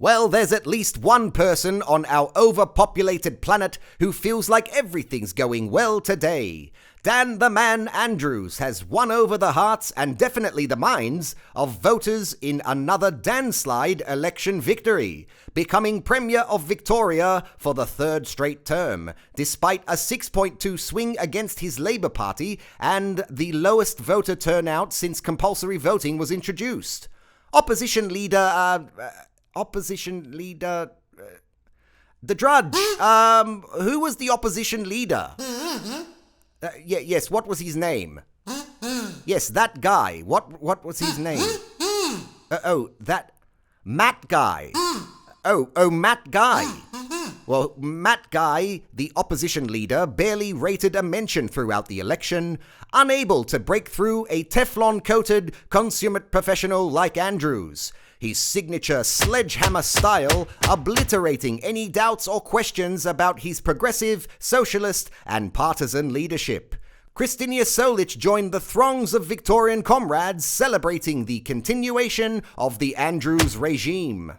Well, there's at least one person on our overpopulated planet who feels like everything's going well today. Dan the Man Andrews has won over the hearts and definitely the minds of voters in another Danslide election victory, becoming Premier of Victoria for the third straight term, despite a 6.2 swing against his Labour Party and the lowest voter turnout since compulsory voting was introduced. Opposition leader, the Drudge. Who was the opposition leader? Yes, what was his name? Yes, that guy. What was his name? That Matt Guy. Matt Guy. Well, Matt Guy, the opposition leader, barely rated a mention throughout the election, unable to break through a Teflon-coated consummate professional like Andrews. His signature sledgehammer style obliterating any doubts or questions about his progressive, socialist and partisan leadership. Christinia Solich joined the throngs of Victorian comrades celebrating the continuation of the Andrews regime.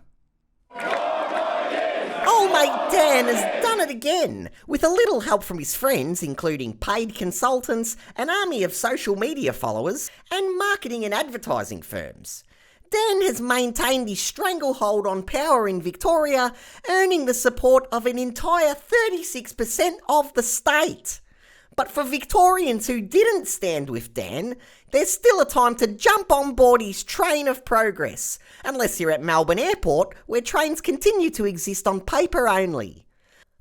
Old mate Dan has done it again, with a little help from his friends, including paid consultants, an army of social media followers, and marketing and advertising firms. Dan has maintained his stranglehold on power in Victoria, earning the support of an entire 36% of the state. But for Victorians who didn't stand with Dan, there's still a time to jump on board his train of progress, unless you're at Melbourne Airport, where trains continue to exist on paper only.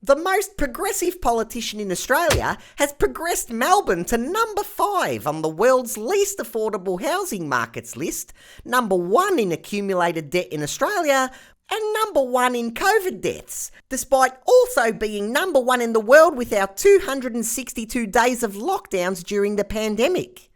The most progressive politician in Australia has progressed Melbourne to number 5 on the world's least affordable housing markets list, number 1 in accumulated debt in Australia, and number 1 in COVID deaths, despite also being number 1 in the world with our 262 days of lockdowns during the pandemic.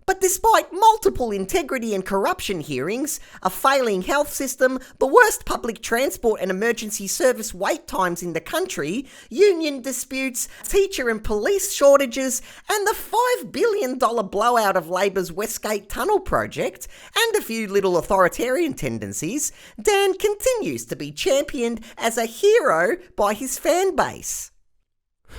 But despite multiple integrity and corruption hearings, a failing health system, the worst public transport and emergency service wait times in the country, union disputes, teacher and police shortages, and the $5 billion blowout of Labor's Westgate Tunnel project, and a few little authoritarian tendencies, Dan continues to be championed as a hero by his fan base.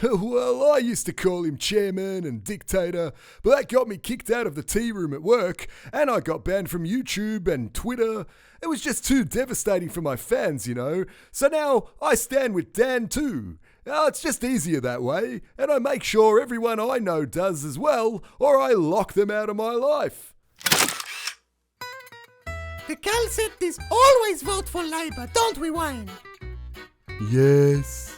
Well, I used to call him chairman and dictator, but that got me kicked out of the tea room at work, and I got banned from YouTube and Twitter. It was just too devastating for my fans, you know. So now I stand with Dan too. It's just easier that way, and I make sure everyone I know does as well, or I lock them out of my life. The Calcettis always vote for Labour, don't we, Wayne? Yes.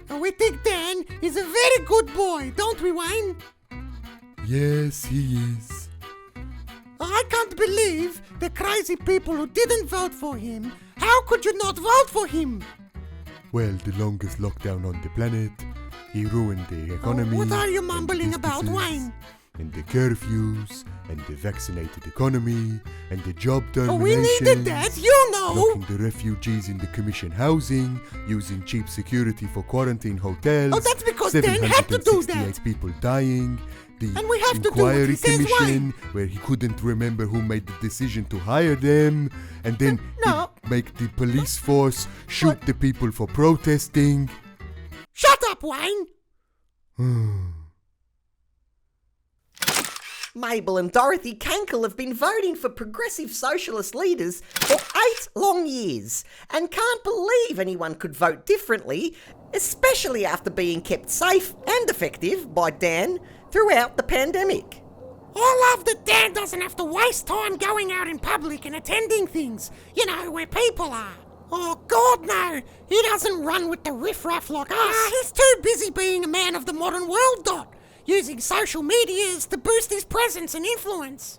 And we think Dan is a very good boy, don't we, Wayne? Yes, he is. I can't believe the crazy people who didn't vote for him. How could you not vote for him? Well, the longest lockdown on the planet. He ruined the economy. What are you mumbling about, Wayne? And the curfews, and the vaccinated economy, and the job termination. We needed that, you know! Locking the refugees in the commission housing, using cheap security for quarantine hotels. Oh, that's because Dan had to do that! 768 people dying. And we have the to do what he inquiry says, commission, where he couldn't remember who made the decision to hire them, and then make the police force shoot the people for protesting. Shut up, Wayne! Mabel and Dorothy Kankel have been voting for progressive socialist leaders for 8 long years and can't believe anyone could vote differently, especially after being kept safe and effective by Dan throughout the pandemic. I love that Dan doesn't have to waste time going out in public and attending things, you know, where people are. Oh, God, no. He doesn't run with the riffraff like us. He's too busy being a man of the modern world, Dot. Using social medias to boost his presence and influence.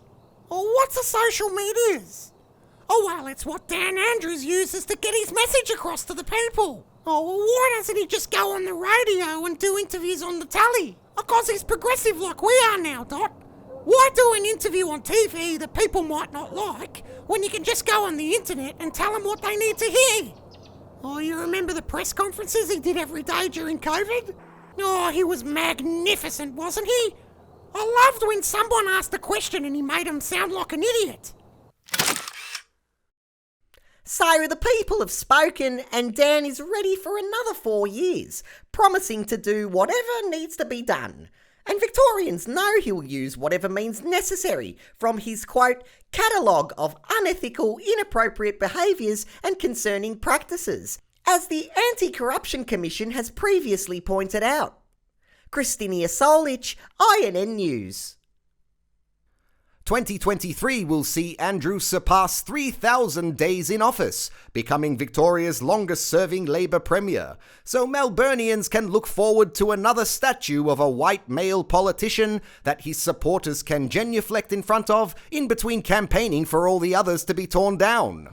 Oh, what's a social medias? Oh, well, it's what Dan Andrews uses to get his message across to the people. Oh, well, why doesn't he just go on the radio and do interviews on the telly? Because he's progressive like we are now, Dot. Why do an interview on TV that people might not like when you can just go on the internet and tell them what they need to hear? Oh, you remember the press conferences he did every day during COVID? Oh, he was magnificent, wasn't he? I loved when someone asked a question and he made him sound like an idiot. So the people have spoken and Dan is ready for another 4 years, promising to do whatever needs to be done. And Victorians know he'll use whatever means necessary from his, quote, catalogue of unethical, inappropriate behaviours and concerning practices, as the Anti-Corruption Commission has previously pointed out. Christinia Solich, INN News. 2023 will see Andrew surpass 3,000 days in office, becoming Victoria's longest-serving Labor Premier. So Melburnians can look forward to another statue of a white male politician that his supporters can genuflect in front of in between campaigning for all the others to be torn down.